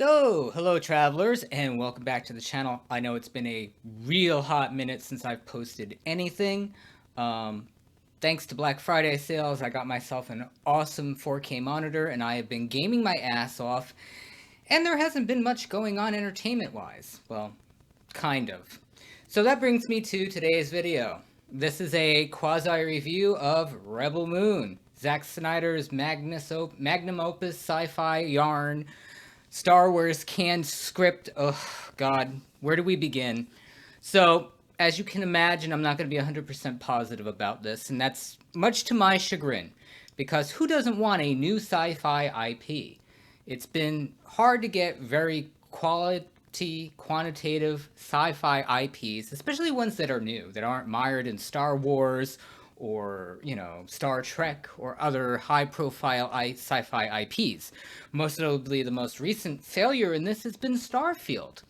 So, hello travelers, and welcome back to the channel. I know it's been a real hot minute since I've posted anything. Um, Thanks to Black Friday sales, I got myself an awesome 4K monitor, and I have been gaming my ass off, and there hasn't been much going on entertainment-wise. Well, kind of. So that brings me to today's video. This is a quasi-review of Rebel Moon, Zack Snyder's magnum opus sci-fi yarn Star Wars canned script. Oh, God. Where do we begin? So, as you can imagine, I'm not going to be 100% positive about this, and that's much to my chagrin, because who doesn't want a new sci fi IP? It's been hard to get very quality, quantitative sci fi IPs, especially ones that are new, that aren't mired in Star Wars or, Star Trek or other high profile sci fi IPs. Most notably, the most recent failure in this has been Starfield.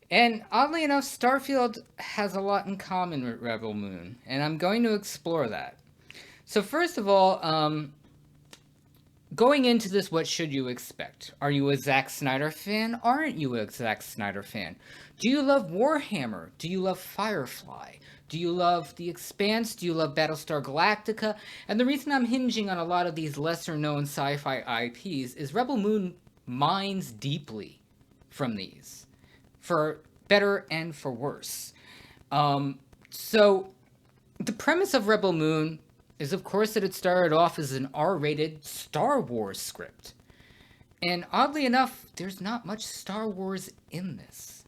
And oddly enough, Starfield has a lot in common with Rebel Moon, and I'm going to explore that. So, first of all, going into this, what should you expect? Are you a Zack Snyder fan? Aren't you a Zack Snyder fan? Do you love Warhammer? Do you love Firefly? Do you love The Expanse? Do you love Battlestar Galactica? And the reason I'm hinging on a lot of these lesser known sci fi IPs is Rebel Moon mines deeply from these, for better and for worse. So, the premise of Rebel Moon is, of course, that it started off as an R rated Star Wars script. And oddly enough, there's not much Star Wars in this.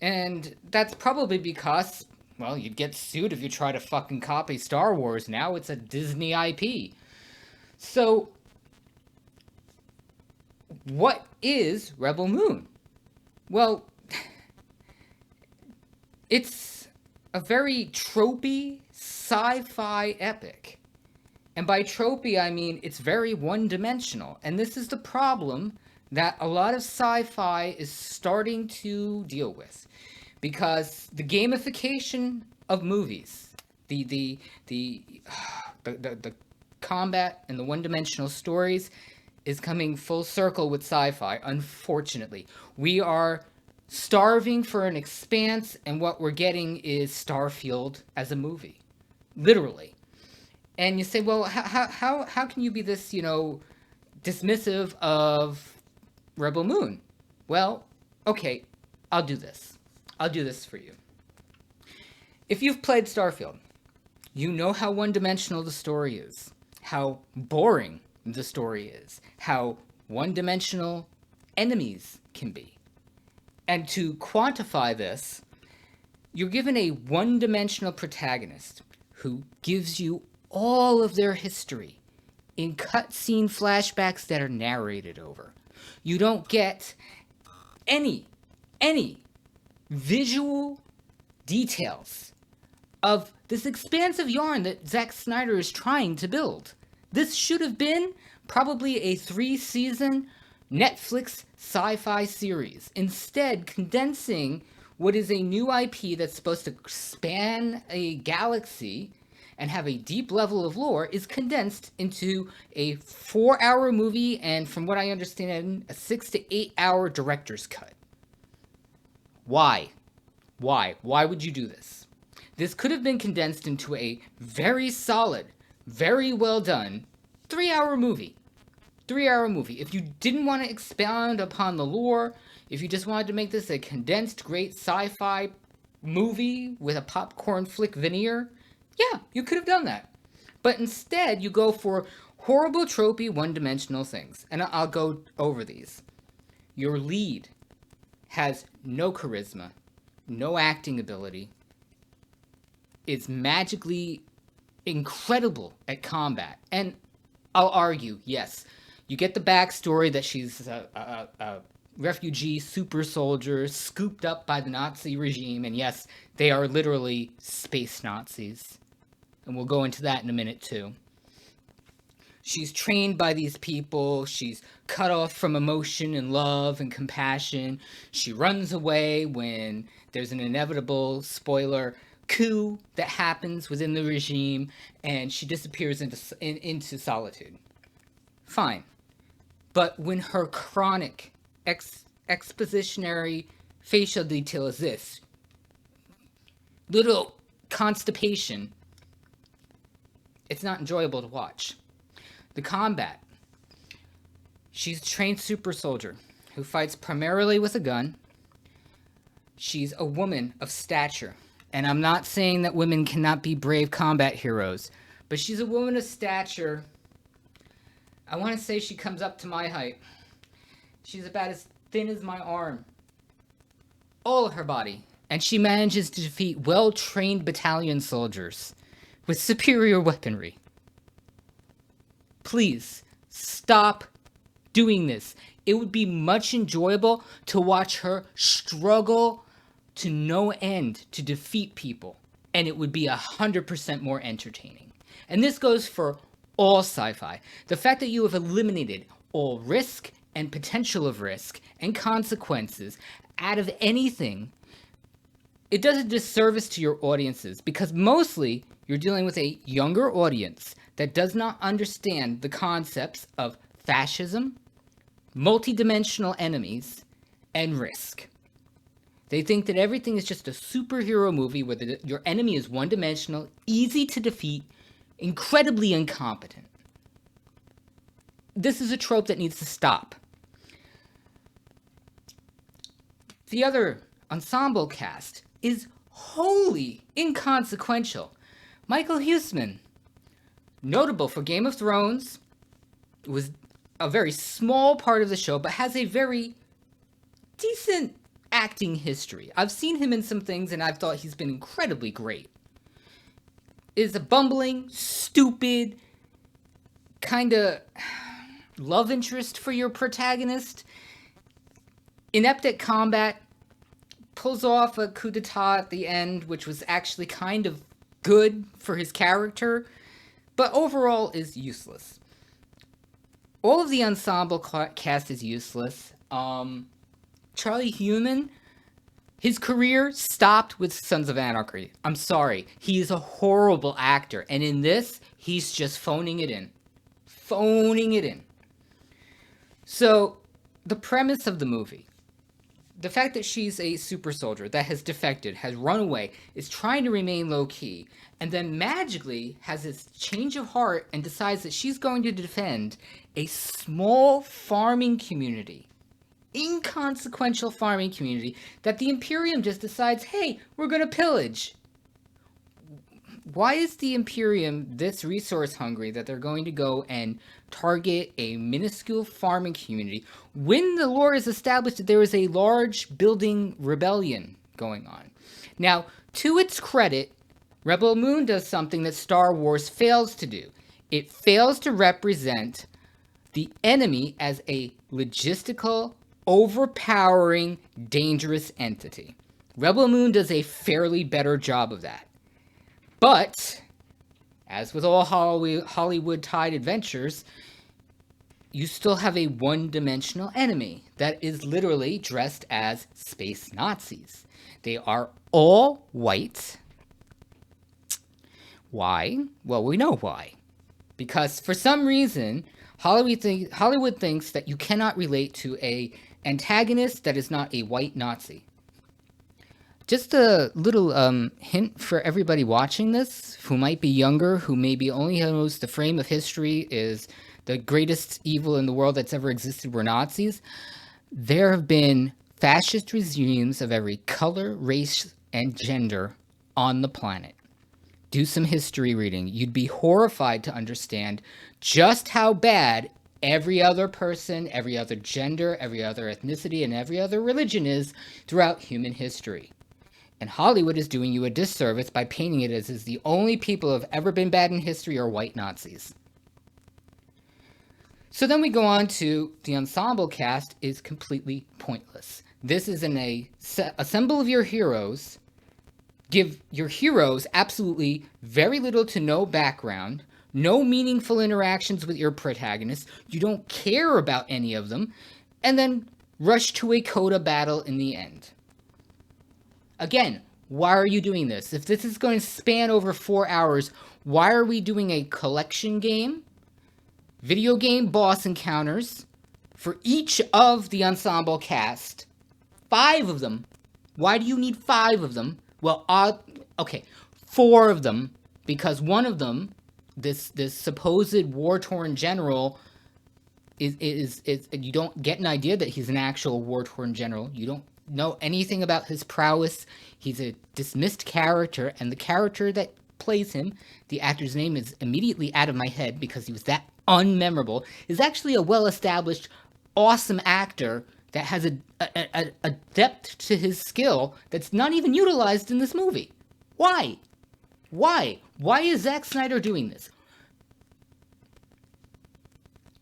And that's probably because, well, you'd get sued if you try to fucking copy Star Wars now. It's a Disney IP. So, what is Rebel Moon? Well, it's a very tropey sci-fi epic. And by tropey, I mean it's very one-dimensional. And this is the problem that a lot of sci-fi is starting to deal with. Because the gamification of movies, the combat and the one-dimensional stories is coming full circle with sci-fi, unfortunately. We are starving for an expanse, and what we're getting is Starfield as a movie. Literally. And you say, well, how can you be this, dismissive of Rebel Moon? Well, okay, I'll do this. I'll do this for you. If you've played Starfield, you know how one-dimensional the story is, how boring the story is, how one-dimensional enemies can be. And to quantify this, you're given a one-dimensional protagonist who gives you all of their history in cutscene flashbacks that are narrated over. You don't get any visual details of this expansive yarn that Zack Snyder is trying to build. This should have been probably a 3-season Netflix sci-fi series, instead condensing what is a new IP that's supposed to span a galaxy and have a deep level of lore is condensed into a 4-hour movie and, from what I understand, a 6 to 8 hour director's cut. Why? Why would you do this? This could have been condensed into a very solid, very well done 3-hour movie. 3-hour movie. If you didn't want to expound upon the lore, if you just wanted to make this a condensed, great sci-fi movie with a popcorn flick veneer, yeah, you could have done that. But instead, you go for horrible, tropey, one-dimensional things. And I'll go over these. Your lead has no charisma, no acting ability, is magically incredible at combat. And I'll argue, yes, you get the backstory that she's a refugee super soldier scooped up by the Nazi regime, and yes, they are literally space Nazis. And we'll go into that in a minute too. She's trained by these people. She's cut off from emotion and love and compassion. She runs away when there's an inevitable, spoiler, coup that happens within the regime, and she disappears into solitude. Fine. But when her chronic expositionary facial detail is this. Little constipation. It's not enjoyable to watch. The combat. She's a trained super soldier who fights primarily with a gun. She's a woman of stature. And I'm not saying that women cannot be brave combat heroes, but she's a woman of stature. I want to say she comes up to my height. She's about as thin as my arm. All of her body. And she manages to defeat well-trained battalion soldiers with superior weaponry. Please, stop doing this. It would be much enjoyable to watch her struggle to no end to defeat people, and it would be 100% more entertaining. And this goes for all sci-fi. The fact that you have eliminated all risk and potential of risk and consequences out of anything, it does a disservice to your audiences, because mostly you're dealing with a younger audience that does not understand the concepts of fascism, multidimensional enemies, and risk. They think that everything is just a superhero movie where your enemy is one-dimensional, easy to defeat, incredibly incompetent. This is a trope that needs to stop. The other ensemble cast is wholly inconsequential. Michael Huisman, notable for Game of Thrones, was a very small part of the show, but has a very decent acting history. I've seen him in some things, and I've thought he's been incredibly great. Is a bumbling, stupid, kind of love interest for your protagonist. Inept at combat, pulls off a coup d'etat at the end, which was actually kind of good for his character, but overall is useless. All of the ensemble cast is useless. Charlie Hunnam, his career stopped with Sons of Anarchy. I'm sorry. He is a horrible actor. And in this, he's just phoning it in. Phoning it in. So, the premise of the movie. The fact that she's a super soldier that has defected, has run away, is trying to remain low-key, and then magically has this change of heart and decides that she's going to defend a small farming community, inconsequential farming community, that the Imperium just decides, hey, we're going to pillage. Why is the Imperium this resource hungry that they're going to go and target a minuscule farming community when the lore is established that there is a large building rebellion going on? Now, to its credit, Rebel Moon does something that Star Wars fails to do. It fails to represent the enemy as a logistical, overpowering, dangerous entity. Rebel Moon does a fairly better job of that. But, as with all Hollywood-tied adventures, you still have a one-dimensional enemy that is literally dressed as space Nazis. They are all white. Why? Well, we know why. Because for some reason, Hollywood thinks that you cannot relate to an antagonist that is not a white Nazi. Just a little hint for everybody watching this, who might be younger, who maybe only knows the frame of history is the greatest evil in the world that's ever existed were Nazis. There have been fascist regimes of every color, race, and gender on the planet. Do some history reading. You'd be horrified to understand just how bad every other person, every other gender, every other ethnicity, and every other religion is throughout human history. And Hollywood is doing you a disservice by painting it as the only people who have ever been bad in history are white Nazis. So then we go on to the ensemble cast is completely pointless. This is assemble of your heroes, give your heroes absolutely very little to no background, no meaningful interactions with your protagonists, you don't care about any of them, and then rush to a coda battle in the end. Again, why are you doing this? If this is going to span over 4 hours, why are we doing a collection game, video game boss encounters, For each of the ensemble cast, 5 of them. Why do you need 5 of them? Well, okay, 4 of them, because one of them, this supposed war torn general, is you don't get an idea that he's an actual war torn general. You don't know anything about his prowess. He's a dismissed character, and the character that plays him, the actor's name is immediately out of my head because he was that unmemorable, is actually a well established, awesome actor that has a depth to his skill that's not even utilized in this movie. Why? Why is Zack Snyder doing this?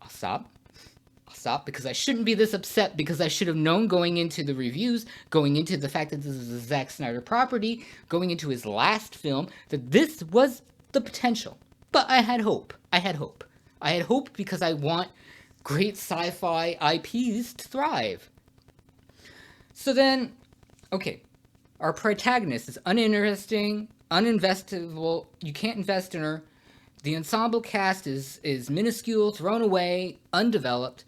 I'll stop. Because I shouldn't be this upset, because I should have known going into the reviews, going into the fact that this is a Zack Snyder property, going into his last film, that this was the potential. But I had hope. I had hope because I want great sci-fi IPs to thrive. So then, okay, our protagonist is uninteresting, uninvestable, you can't invest in her. The ensemble cast is minuscule, thrown away, undeveloped.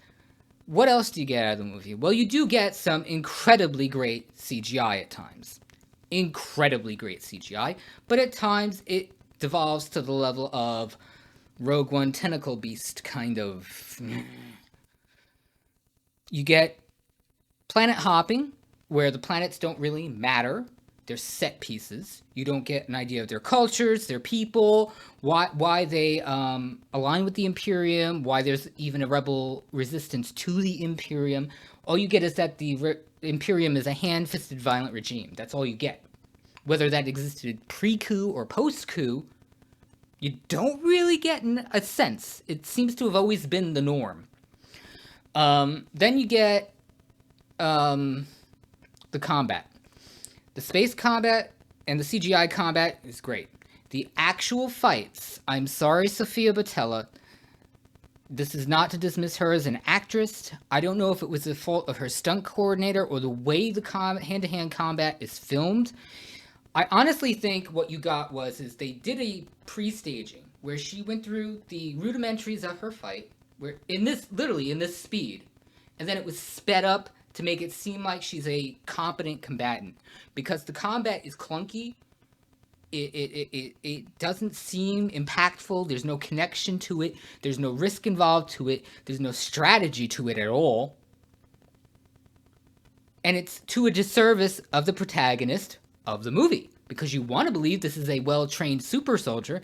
What else do you get out of the movie? Well, you do get some incredibly great CGI at times. Incredibly great CGI. But at times, it devolves to the level of Rogue One Tentacle Beast kind of. You get planet hopping, where the planets don't really matter. They're set pieces. You don't get an idea of their cultures, their people, why they align with the Imperium, why there's even a rebel resistance to the Imperium. All you get is that the Imperium is a hand-fisted violent regime. That's all you get. Whether that existed pre-coup or post-coup, you don't really get a sense. It seems to have always been the norm. Then you get the combat. The space combat and the CGI combat is great. The actual fights, I'm sorry, Sofia Boutella. This is not to dismiss her as an actress. I don't know if it was the fault of her stunt coordinator or the way the hand-to-hand combat is filmed. I honestly think what you got is they did a pre-staging where she went through the rudimentaries of her fight, where in this speed, and then it was sped up to make it seem like she's a competent combatant, because the combat is clunky. It doesn't seem impactful. There's no connection to it. There's no risk involved to it. There's no strategy to it at all. And it's to a disservice of the protagonist of the movie, because you want to believe this is a well-trained super soldier,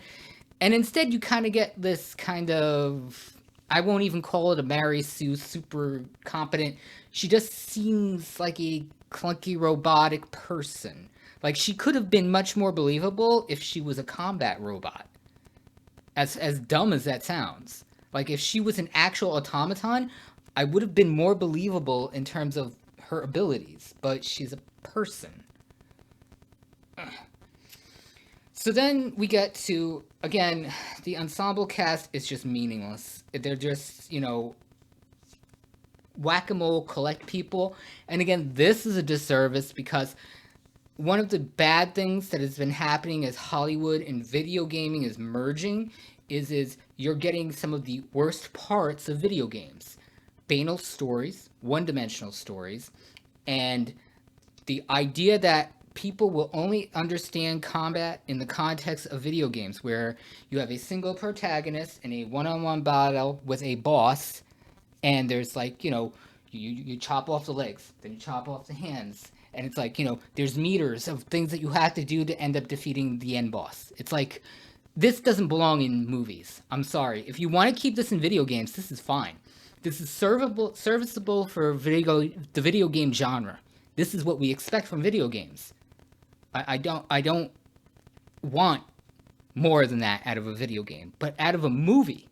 and instead you kind of get this kind of, I won't even call it a Mary Sue super competent. She just seems like a clunky robotic person. Like, she could have been much more believable if she was a combat robot. As dumb as that sounds. Like, if she was an actual automaton, I would have been more believable in terms of her abilities. But she's a person. So then we get to, again, the ensemble cast is just meaningless. They're just, whack-a-mole collect people. And again, this is a disservice, because one of the bad things that has been happening as Hollywood and video gaming is merging is you're getting some of the worst parts of video games. Banal stories, one-dimensional stories, and the idea that people will only understand combat in the context of video games, where you have a single protagonist in a one-on-one battle with a boss, and there's like, you chop off the legs, then you chop off the hands, and it's like, there's meters of things that you have to do to end up defeating the end boss. It's like, this doesn't belong in movies. I'm sorry. If you want to keep this in video games, this is fine. This is serviceable for the video game genre. This is what we expect from video games. I don't want more than that out of a video game. But out of a movie,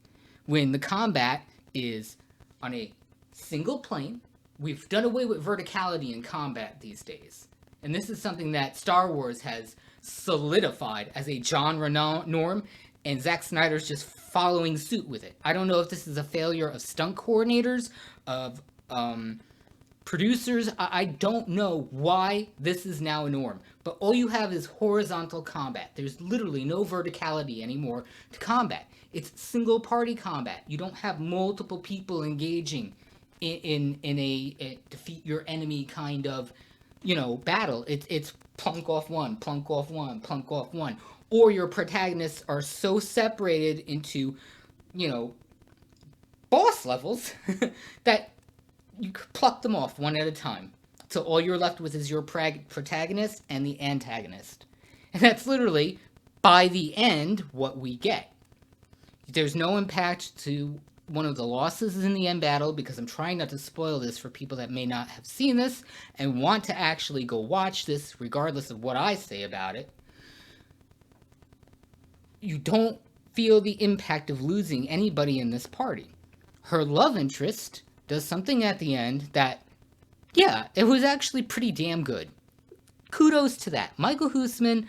when the combat is on a single plane, we've done away with verticality in combat these days. And this is something that Star Wars has solidified as a genre norm, and Zack Snyder's just following suit with it. I don't know if this is a failure of stunt coordinators, of producers. I don't know why this is now a norm. But all you have is horizontal combat. There's literally no verticality anymore to combat. It's single party combat. You don't have multiple people engaging in a defeat your enemy kind of, battle. It's plunk off one, plunk off one, plunk off one, or your protagonists are so separated into, you know, boss levels that you pluck them off one at a time. So all you're left with is your protagonist and the antagonist. And that's literally, by the end, what we get. There's no impact to one of the losses in the end battle, because I'm trying not to spoil this for people that may not have seen this and want to actually go watch this, regardless of what I say about it. You don't feel the impact of losing anybody in this party. Her love interest does something at the end that, yeah, it was actually pretty damn good. Kudos to that. Michael Huisman,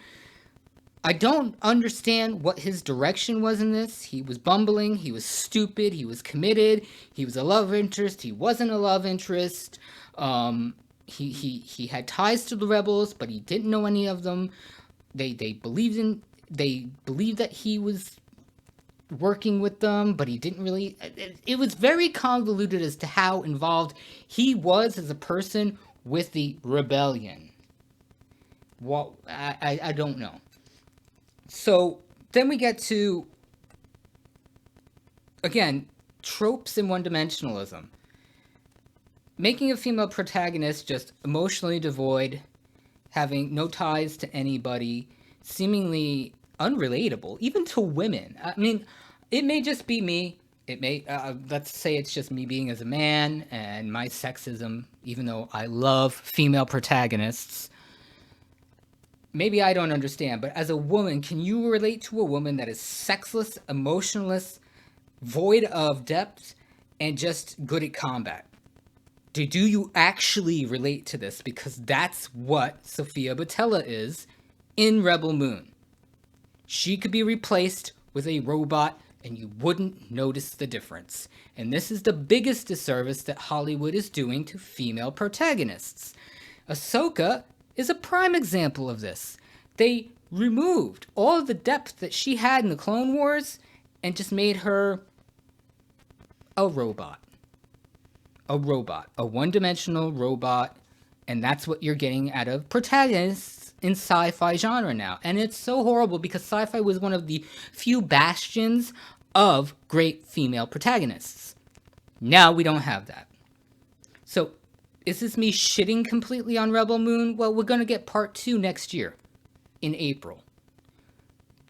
I don't understand what his direction was in this. He was bumbling, he was stupid, he was committed, he was a love interest, he wasn't a love interest. He had ties to the rebels, but he didn't know any of them. They believed that he was working with them, but he didn't really. It was very convoluted as to how involved he was as a person with the rebellion. Well, I don't know. So then we get to, again, tropes and one-dimensionalism. Making a female protagonist just emotionally devoid, having no ties to anybody, seemingly unrelatable, even to women. I mean, it may just be me. It may, let's say it's just me being as a man and my sexism, even though I love female protagonists. Maybe I don't understand, but as a woman, can you relate to a woman that is sexless, emotionless, void of depth, and just good at combat? Do you actually relate to this? Because that's what Sofia Boutella is in Rebel Moon. She could be replaced with a robot and you wouldn't notice the difference. And this is the biggest disservice that Hollywood is doing to female protagonists. Ahsoka is a prime example of this. They removed all of the depth that she had in the Clone Wars and just made her a robot. A one-dimensional robot, and that's what you're getting out of protagonists in sci-fi genre now. And it's so horrible because sci-fi was one of the few bastions of great female protagonists. Now we don't have that. So, is this me shitting completely on Rebel Moon? Well, we're going to get part 2 next year, in April.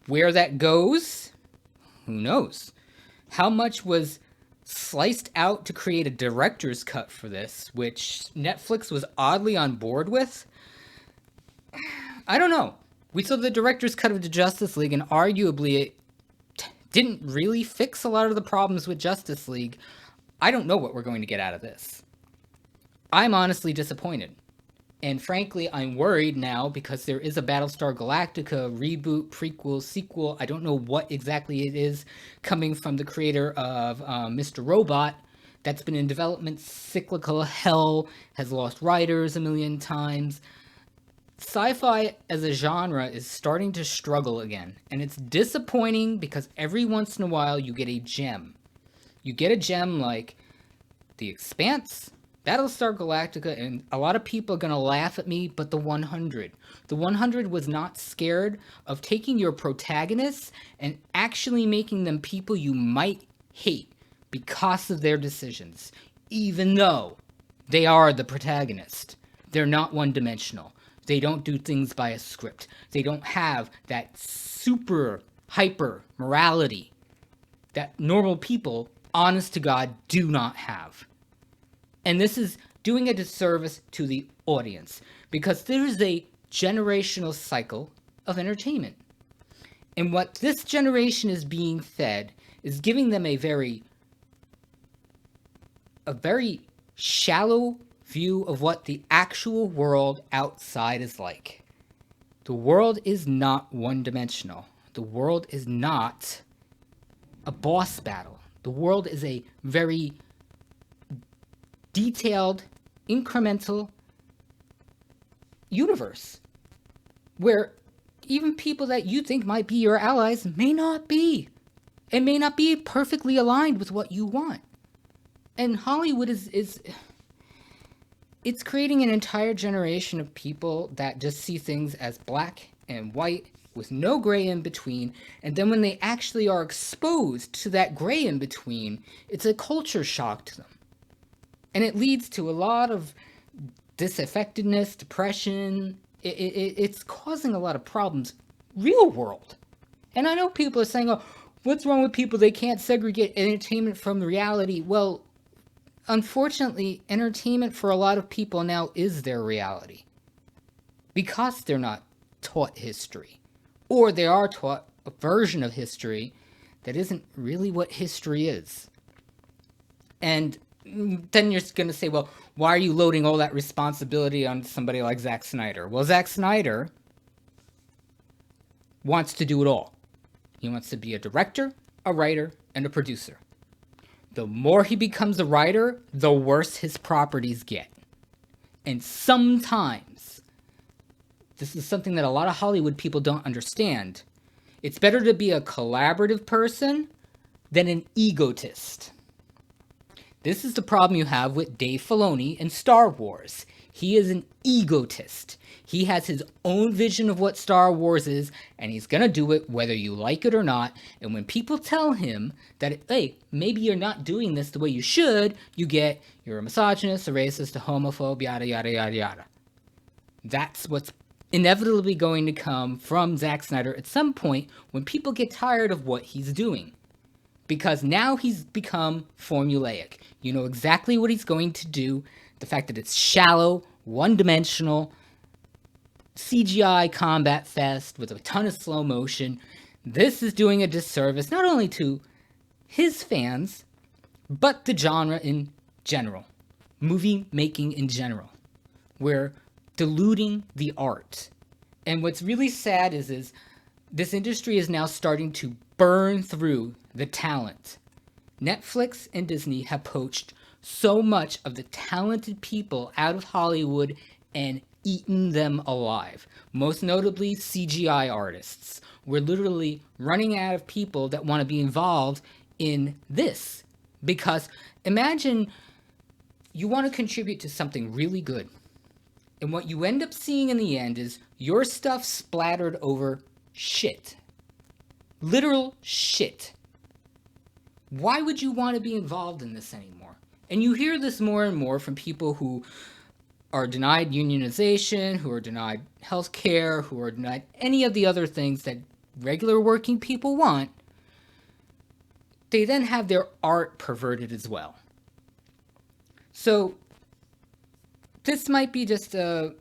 Where that goes, who knows? How much was sliced out to create a director's cut for this, which Netflix was oddly on board with? I don't know. We saw the director's cut of the Justice League, and arguably it didn't really fix a lot of the problems with Justice League. I don't know what we're going to get out of this. I'm honestly disappointed. And frankly, I'm worried now because there is a Battlestar Galactica reboot, prequel, sequel. I don't know what exactly it is, coming from the creator of Mr. Robot, that's been in development, cyclical hell, has lost writers a million times. Sci-fi as a genre is starting to struggle again. And it's disappointing because every once in a while you get a gem. You get a gem like The Expanse, Battlestar Galactica, and a lot of people are going to laugh at me, but The 100. The 100 was not scared of taking your protagonists and actually making them people you might hate because of their decisions, even though they are the protagonist. They're not one-dimensional. They don't do things by a script. They don't have that super hyper morality that normal people, honest to God, do not have. And this is doing a disservice to the audience because there is a generational cycle of entertainment. And what this generation is being fed is giving them a very shallow view of what the actual world outside is like. The world is not one-dimensional. The world is not a boss battle. The world is a very detailed, incremental universe where even people that you think might be your allies may not be. It may not be perfectly aligned with what you want. And Hollywood is it's creating an entire generation of people that just see things as black and white with no gray in between. And then when they actually are exposed to that gray in between, it's a culture shock to them. And it leads to a lot of disaffectedness, depression. It's causing a lot of problems, real world. And I know people are saying, oh, what's wrong with people? They can't segregate entertainment from reality. Well, unfortunately, entertainment for a lot of people now is their reality because they're not taught history, or they are taught a version of history that isn't really what history is. And then you're going to say, well, why are you loading all that responsibility on somebody like Zack Snyder? Well, Zack Snyder wants to do it all. He wants to be a director, a writer, and a producer. The more he becomes a writer, the worse his properties get. And sometimes, this is something that a lot of Hollywood people don't understand, it's better to be a collaborative person than an egotist. This is the problem you have with Dave Filoni in Star Wars. He is an egotist. He has his own vision of what Star Wars is, and he's going to do it whether you like it or not. And when people tell him that, hey, maybe you're not doing this the way you should, you get, you're a misogynist, a racist, a homophobe, yada, yada, yada, yada. That's what's inevitably going to come from Zack Snyder at some point when people get tired of what he's doing. Because now he's become formulaic. You know exactly what he's going to do. The fact that it's shallow, one-dimensional, CGI combat fest with a ton of slow motion. This is doing a disservice not only to his fans, but the genre in general. Movie making in general. We're diluting the art. And what's really sad is this industry is now starting to burn through the talent. Netflix and Disney have poached so much of the talented people out of Hollywood and eaten them alive. Most notably, CGI artists. We're literally running out of people that want to be involved in this. Because imagine you want to contribute to something really good. And what you end up seeing in the end is your stuff splattered over shit. Literal shit. Why would you want to be involved in this anymore? And you hear this more and more from people who are denied unionization, who are denied health care, who are denied any of the other things that regular working people want. They then have their art perverted as well. So this might be just a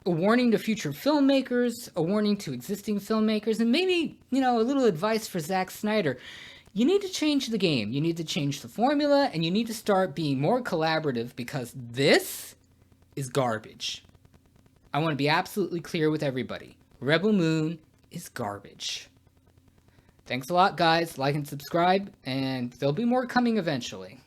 warning to future filmmakers, a warning to existing filmmakers, and maybe, a little advice for Zack Snyder. You need to change the game. You need to change the formula, and you need to start being more collaborative because this is garbage. I want to be absolutely clear with everybody. Rebel Moon is garbage. Thanks a lot, guys. Like and subscribe, and there'll be more coming eventually.